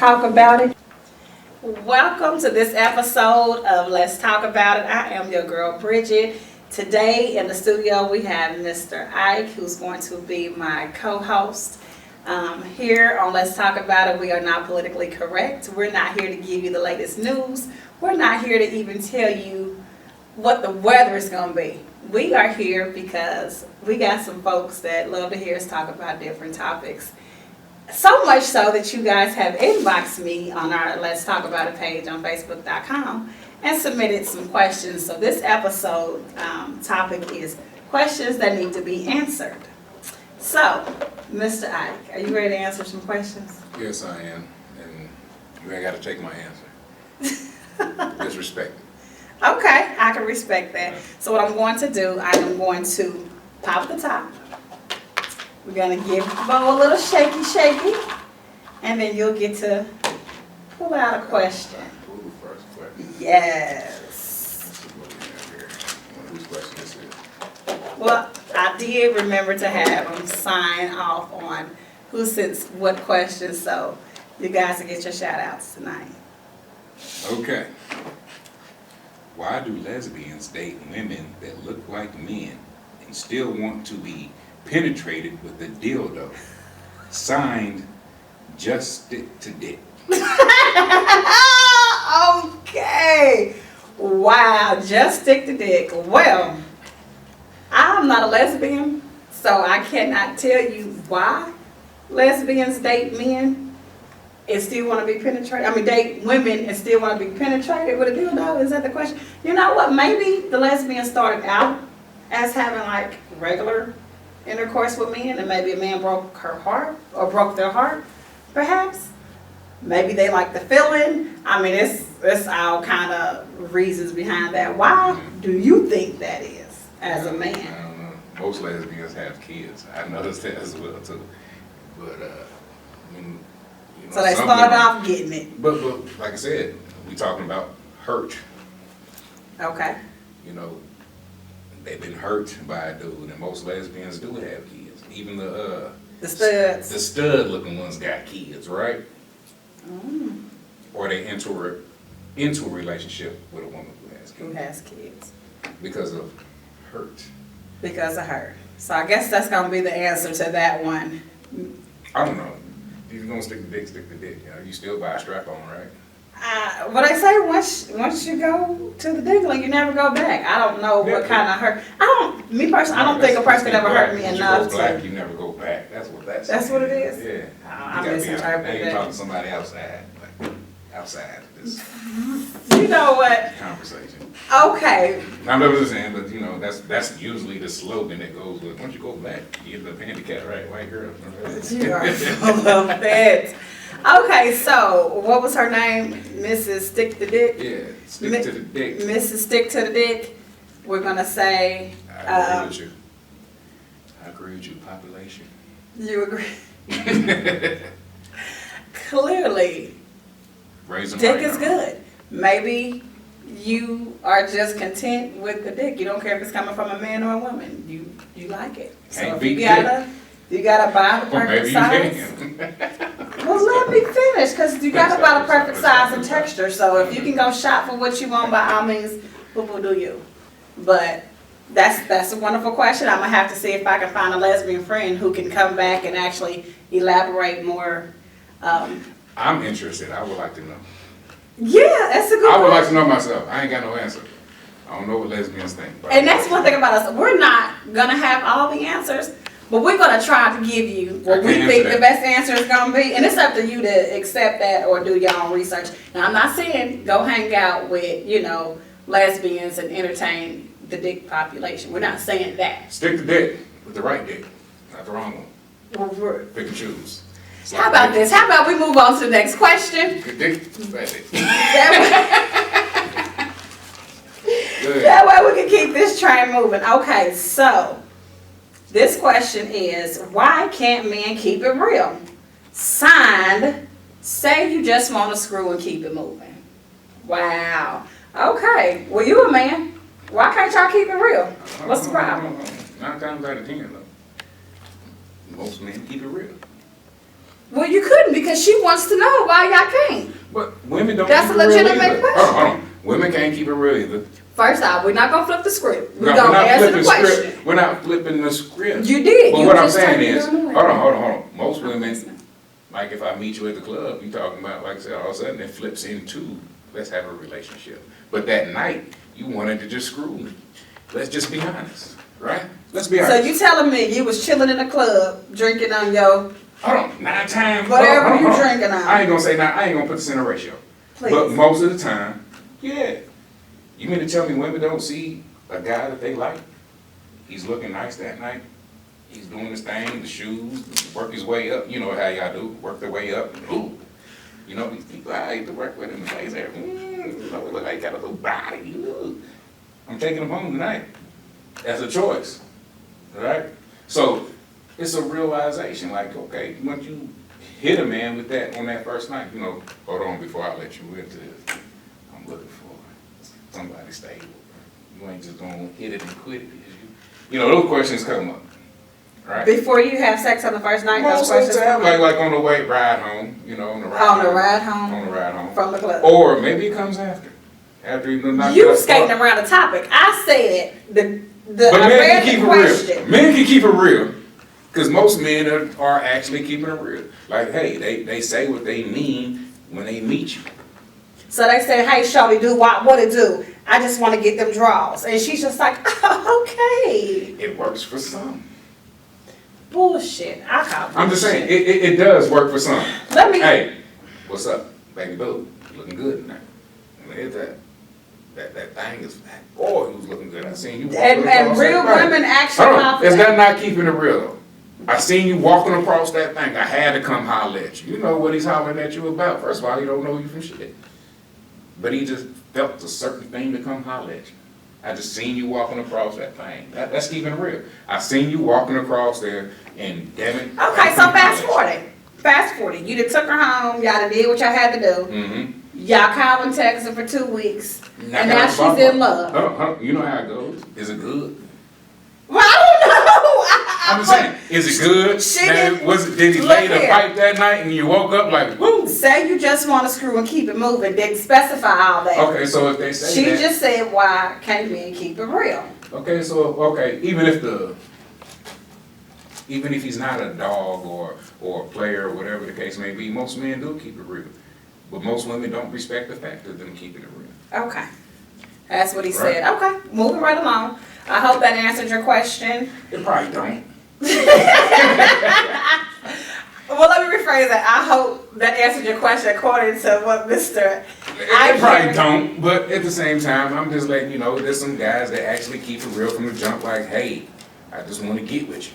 Talk About It. Welcome to this episode of Let's Talk About It. I am your girl Bridget. Today in the studio we have Mr. Ike, who's going to be my co-host. Here on Let's Talk About It, we are not politically correct. We're not here to give you the latest news. We're not here to even tell you what the weather is going to be. We are here because we got some folks that love to hear us talk about different topics. So much so that you guys have inboxed me on our Let's Talk About It page on Facebook.com and submitted some questions. So this episode topic is questions that need to be answered. So, Mr. Ike, are you ready to answer some questions? Yes, I am. And you ain't got to take my answer. Just respect it. Okay, I can respect that. So what I'm going to do, I am going to pop the top. We're going to give Bo a little shaky, and then you'll get to pull out a question. Ooh, first question. Yes. Whose question is it? Well, I did remember to have them sign off on who sends what questions, so you guys will get your shout outs tonight. Okay. Why do lesbians date women that look like men and still want to be penetrated with a dildo? Signed, Just Stick to Dick. Okay. Wow, Just Stick to Dick. Well, I'm not a lesbian, so I cannot tell you why lesbians date men and still want to be penetrated. I mean, date women and still want to be penetrated with a dildo. Is that the question? You know what? Maybe the lesbian started out as having like regular intercourse with men, and maybe a man broke her heart or broke their heart, perhaps. Maybe they like the feeling. I mean, it's all kind of reasons behind that. Why do you think that is, as a man? I don't know. Most lesbians have kids. I noticed that as well too. But when, you know, So they started off getting it. But like I said, we talking about hurt. Okay. You know, they've been hurt by a dude, and most lesbians do have kids. Even the studs. the stud-looking ones got kids, right? Mm. Or they enter into a relationship with a woman Who has kids. because of hurt. Because of her. So I guess that's going to be the answer to that one. I don't know. If you're gonna stick the dick, stick the dick. You know, you still buy a strap on, right? What I say, once you go to the diggling, you never go back. I don't know what kind of hurt. Me personally, I don't think a person could ever hurt me enough to. Black, to. you never go back. That's what that's. That's what it is? Yeah. I You misinterpreted now you're that. talking to somebody outside, like outside this You know what? conversation. Okay. I'm not just saying, but you know, that's usually the slogan that goes with. Once you go back, you end up handicapped, right? White girl. You are full of it. Okay, so what was her name? Mrs. Stick the Dick? Yeah, stick to the dick. Mrs. Stick to the Dick. We're going to say. I agree with you. I agree with you, population. You agree? Clearly, Raise them dick right is now. good. Maybe you are just content with the dick. You don't care if it's coming from a man or a woman. You like it. So Can't if beat you gotta buy the Or perfect maybe you size. can. Well, let me finish, because you gotta buy the perfect size and texture. So if you can go shop for what you want, by all means, boo-boo do you. But that's a wonderful question. I'm gonna have to see if I can find a lesbian friend who can come back and actually elaborate more. I'm interested. I would like to know. Yeah, that's a good I would like question. to know myself. I ain't got no answer. I don't know what lesbians think. But And that's one thing about us. We're not gonna have all the answers, but we're gonna try to give you what we can't think answer the that. best answer is gonna be. And it's up to you to accept that or do your own research. Now, I'm not saying go hang out with, lesbians and entertain the dick population. We're not saying that. stick the dick with the right dick, not the wrong one. Well, Pick and choose. how about this? How about we move on to the next question? Good dick, bad dick. Good. That way we can keep this train moving. Okay, so this question is, why can't men keep it real? Signed, say you just want to screw and keep it moving. Wow. Okay, well, you a man. Why can't y'all keep it real? What's the problem? 9 times out of 10, though. Most men keep it real. Well, you couldn't because she wants to know why y'all can't. But women don't That's keep a it real legitimate either. question. Hold on. Women can't keep it real either. First off, we're not gonna flip the script. We're No, gonna answer the question. script. We're not flipping the script. You did. But You what I'm just saying turned it is, on away. hold on. Most women, like if I meet you at the club, you talking about, like I said, all of a sudden it flips into, let's have a relationship. But that night, you wanted to just screw me. Let's just be honest, right? Let's be So honest. you telling me you was chilling in the club, drinking on your Hold on, 9 times. whatever hold on, you hold on. drinking on? I ain't gonna say I ain't gonna put this in a ratio. Please. But most of the time, yeah. You mean to tell me women don't see a guy that they like? He's looking nice that night. He's doing his thing, the shoes, work his way up. You know how y'all do, work their way up. Ooh. You know, these people I hate to work with him. They say, you know, look like he got a little body. Ooh. I'm taking him home tonight. That's a choice, right? So it's a realization, like, okay, once you hit a man with that on that first night, you know, hold on before I let you into this. I'm looking for somebody stable. You ain't just gonna hit it and quit it. You know, those questions come up, right? Before you have sex on the first night, those Most of questions the time, come up? like on the way ride home, you know, on the ride On the home. ride home? On the ride home. From the club. Or maybe it comes after. After you done knocked You out the skating bar. around the topic. I said But I men read can keep the it question. real. Men can keep it real. Because most men are actually keeping it real. Like, hey, they say what they mean when they meet you. So they said, hey, shorty, do what it do? I just want to get them draws. And she's just like, oh, okay. It works for some. Bullshit. I call bullshit. I'm just saying, it does work for some. Let me. Hey, what's up, baby boo? Looking good tonight. Look at that. That thing is, boy, he was looking good. I seen you walking And across real that thing. women actually Hold on, call for is that. that not keeping it real though? I seen you walking across that thing. I had to come holler at you. You know what he's hollering at you about. First of all, he don't know you from shit. But he just felt a certain thing to come holler at you. I just seen you walking across that thing. That's keeping it real. I seen you walking across there and damn it. Okay, so fast forward. Fast forward. You done took her home. Y'all done did what y'all had to do. Mm-hmm. Y'all called and texted for 2 weeks. Knock And out now the she's ball in park. love. You know how it goes. Is it good? Well, I don't know. I'm just saying, is it good? She Now, didn't- did he look lay the here. pipe that night and you woke up like, woo? Say you just want to screw and keep it moving. Didn't specify all that. Okay, so if they say She that. just said, why can't men keep it real? Okay, even if he's not a dog or a player or whatever the case may be, most men do keep it real. But most women don't respect the fact of them keeping it real. Okay. That's what he Right. said. Okay, moving right along. I hope that answered your question. It probably don't. Well, let me rephrase that. I hope that answered your question according to what Mr. It probably don't, but at the same time, I'm just letting you know, there's some guys that actually keep it real from the jump, like, hey, I just want to get with you.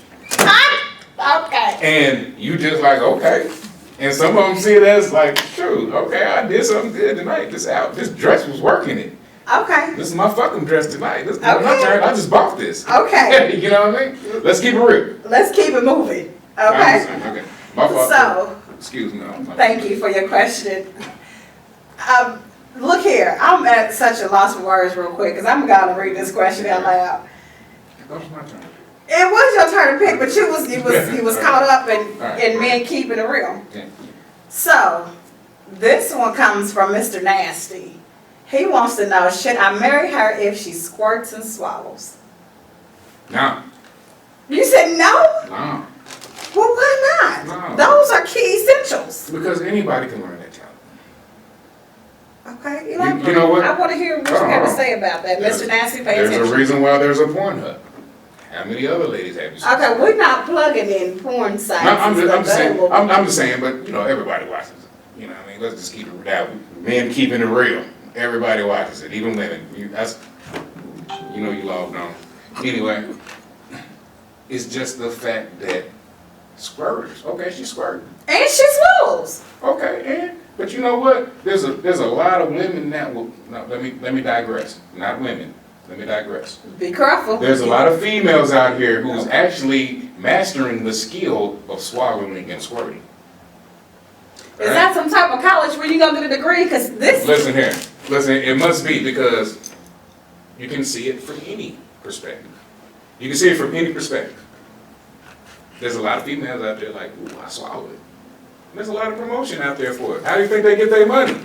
Okay. And you just like, okay. And some of them see it as like, true, okay, I did something good tonight. This dress was working it. Okay. This is my fucking dress tonight. This is my Okay. turn. I just bought this. Okay. You know what I mean? Let's keep it real. Let's keep it moving. Okay. Okay. My fault. So, Excuse me. thank you for your question. Look here, I'm at such a loss for words real quick because I'm going to read this question out loud. That was my turn. It was your turn to pick, but you was caught up in Alright. men keeping it real. Yeah. So, this one comes from Mr. Nasty. He wants to know, should I marry her if she squirts and swallows? No. You said no? No. Well, why not? No. Those are key essentials. Because anybody can learn that talent. Okay, You know what? I want to hear what you have to say about that. Mr. Nasty, pay There's attention. a reason why there's a Pornhub. How many other ladies have you seen? Okay, we're not plugging in porn sites. No, I'm and just stuff. saying. I'm just saying, but you know, everybody watches it. You know, what I mean, let's just keep it real. Men keeping it real. Everybody watches it, even women. You you logged on. Anyway, it's just the fact that squirters. Okay, she squirting. And she swallows. Okay, but you know what? There's a lot of women that will. No, let me digress. Not women. Let me digress. Be careful. There's a lot of females out here who's actually mastering the skill of swallowing and squirting. Is that some type of college where you gonna get a degree? Because this. Listen here. Listen, it must be because you can see it from any perspective. You can see it from any perspective. There's a lot of females out there like, ooh, I swallow it. There's a lot of promotion out there for it. How do you think they get their money?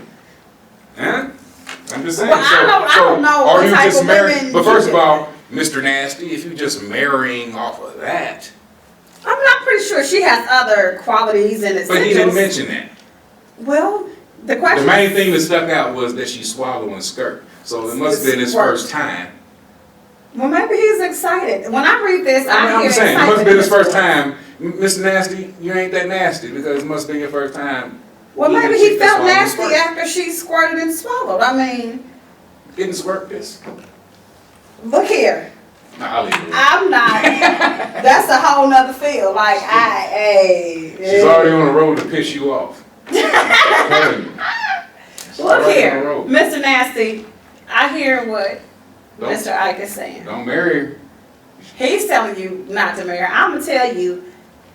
Huh? I'm just saying. Well, I don't know Are what you type just of marrying? women But first you of all, Mr. Nasty, if you're just marrying off of that. I'm not pretty sure she has other qualities and essentials. But he didn't mention that. Well, the question. The main thing that stuck out was that she's swallowing skirt. So it must have been his first time. Well, maybe he's excited. When I read this, I'm hear saying, it must have excitement been his in first voice. time. Mr. Nasty, you ain't that nasty because it must have been your first time. Well, eating maybe a he chick that felt swallowed nasty squirt. after she squirted and swallowed. I mean, Didn't squirt this? look here. No, I'll leave it alone. I'm not. That's a whole nother field. Like, She's already on the road to piss you off. I'm telling you. She's Look already here, on the road. Mr. Nasty. I hear what Don't- Mr. Ike is saying. Don't marry her. He's telling you not to marry her. I'm gonna tell you,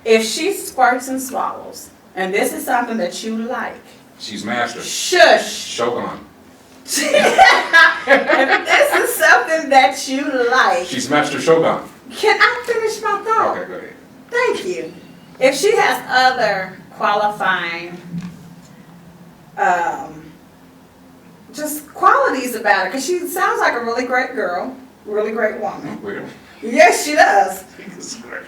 if she squirts and swallows, and this is something that you like, She's master. shush. Shogun. If this is something that you like, She's master Shogun. can I finish my thought? Okay, go ahead. Thank you. If she has other qualifying, just qualities about her, because she sounds like a really great girl, really great woman. Wait. Yes, she does.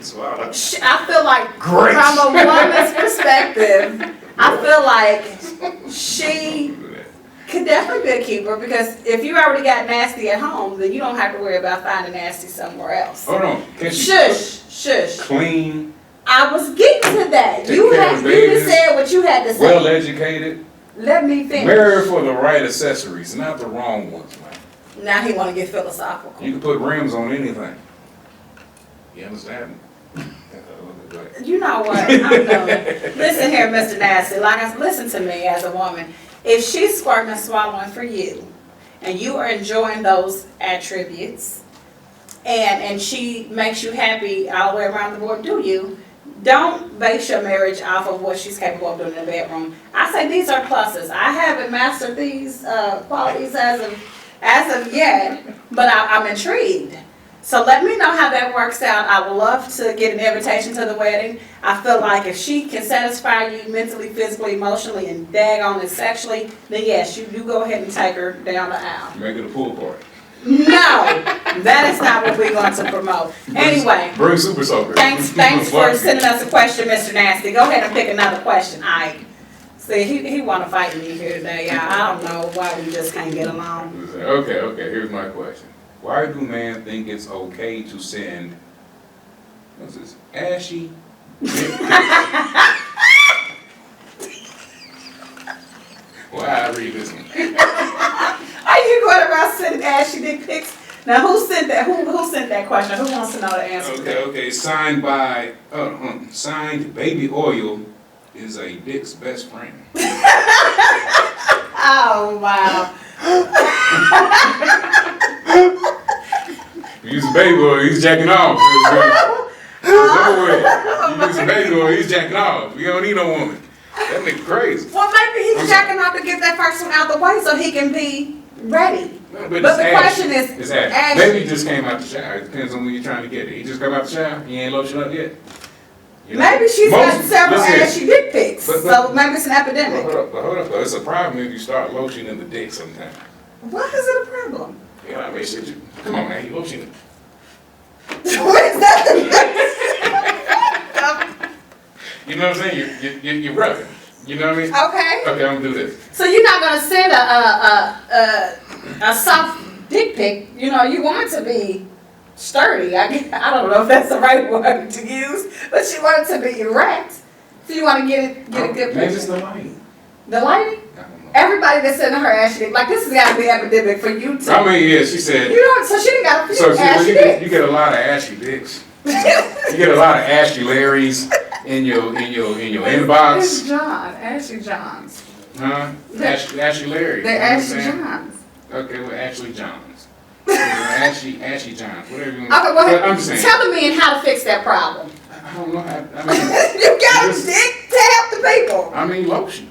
Swallow. I feel like, Great. from a woman's perspective, I feel like she could definitely be a keeper, because if you already got nasty at home, then you don't have to worry about finding nasty somewhere else. Hold on. Can she Shush. clean, I was getting to that. Take You care of just babies, said what you had to say. well educated? Let me finish. Marry her for the right accessories, not the wrong ones, man. Now he want to get philosophical. You can put rims on anything. You understand? Go ahead. You know what? I'm done. Listen here, Mr. Nasty. Listen to me as a woman. If she's squirting and swallowing for you, and you are enjoying those attributes, and she makes you happy all the way around the board, don't base your marriage off of what she's capable of doing in the bedroom. I say these are pluses. I haven't mastered these qualities as of yet, but I'm intrigued. So let me know how that works out. I would love to get an invitation to the wedding. I feel like if she can satisfy you mentally, physically, emotionally, and daggone it sexually, then yes, you go ahead and take her down the aisle. Make it a pool party. No, that is not what we're going to promote. Anyway, Bring super soaker. thanks for sending us a question, Mr. Nasty. Go ahead and pick another question, Ike. See, he want to fight me here today, y'all. I don't know why we just can't get along. Okay, here's my question. Why do men think it's okay to send, what's this, ashy? Why I read this one? Are you going around sending ashy dick pics? Now, who sent that? Who sent that question? Who wants to know the answer to that? Okay, signed by, signed Baby Oil is a dick's best friend. Oh, wow. You use baby oil, he's jacking off. No way. You use baby oil, he's jacking off. You don't need no woman. That nigga crazy. Well, maybe he's checking out to get that first one out the way so he can be ready. But the question is, it's ashy. Maybe he just came out the shower. It depends on when you're trying to get it. He just come out the shower, he ain't lotioned up yet. You know? Maybe she's got several listen, ashy dick pics, so maybe it's an epidemic. Hold up. It's a problem if you start lotioning the dick sometime. Why is it a problem? You know what I mean? Shit, come on, man, you lotioning. What is that? You know what I'm saying? You're rubbing. You know what I mean? Okay. Okay, I'm gonna do this. So you're not gonna send a soft dick pic. You know, you want it to be sturdy. I don't know if that's the right word to use, but you want it to be erect. So you want to get a good picture. Maybe it's the lighting. The lighting? I don't know. Everybody that's sending her ashy dick, like this has got to be epidemic for you too. I mean, yeah, she said. You know, so she done got a few So ashy you dicks. get a lot of ashy dicks. You get a lot of ashy Larrys in your inbox. It's John, Ashley Johns. Huh? Ashy Larry. They're You know what I'm Ashley saying? Johns. Okay, well, Ashley Johns. Ashy Johns, whatever you want. Okay, well, But I'm just saying. tell the men how to fix that problem. I don't know how. You got a dick to help the people. I mean, lotion.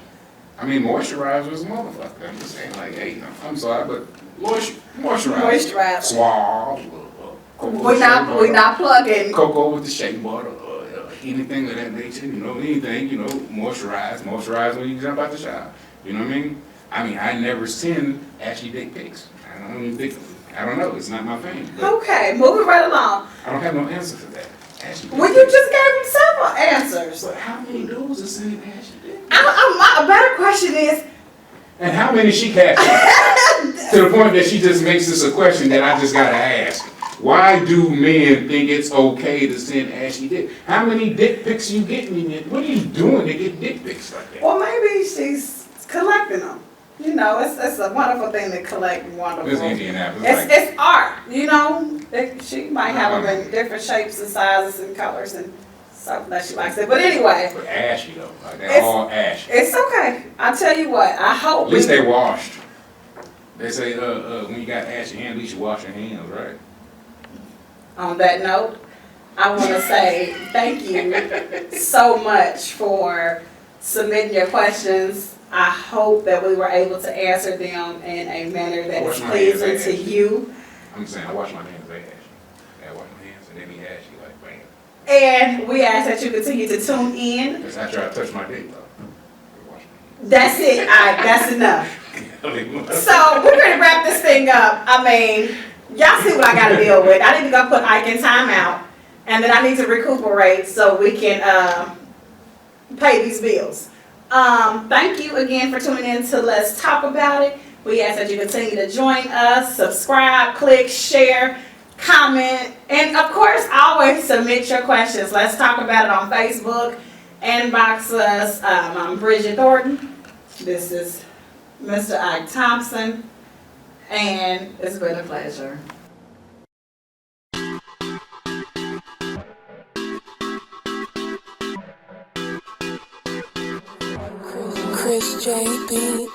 I mean, moisturizer is a motherfucker. I'm just saying, like, hey, I'm sorry, but moisturizer. Moisturizer. Suave. We're not plugging. Cocoa with the shea butter. anything of that nature, anything, moisturize when you jump out the shower. You know what I mean? I never send ashy dick pics. I don't know, it's not my thing. Okay, moving right along. I don't have no answer for that. Ashy dick Well, you pics. just gave him several answers. But how many dudes are sending ashy dick? A better question is, And how many she catches? To the point that she just makes this a question that I just gotta ask. Why do men think it's okay to send ashy dick? How many dick pics you getting? What are you doing to get dick pics like that? well, maybe she's collecting them. It's a wonderful thing to collect wonderful. It's Indianapolis. It's art, She might have them in different shapes and sizes and colors and something that she likes it. But anyway. But ashy though, like they're all ashy. It's okay. I tell you what, I hope. At least they washed. They say when you got ashy hands, at least you wash your hands, right? On that note, I want to say thank you so much for submitting your questions. I hope that we were able to answer them in a manner that is pleasing to you. I'm saying I wash my hands, they ashy. I wash my hands and they be ashy like bam. And we ask that you continue to tune in. Because I try to touch my dick though. That's it. That's enough. So we're going to wrap this thing up. I mean, y'all see what I got to deal with. I need to go put Ike in timeout, and then I need to recuperate so we can pay these bills. Thank you again for tuning in to Let's Talk About It. We ask that you continue to join us, subscribe, click, share, comment, and of course, always submit your questions. Let's talk about it on Facebook. Inbox us. I'm Bridget Thornton. This is Mr. Ike Thompson, and it's been a pleasure. Chris J. B.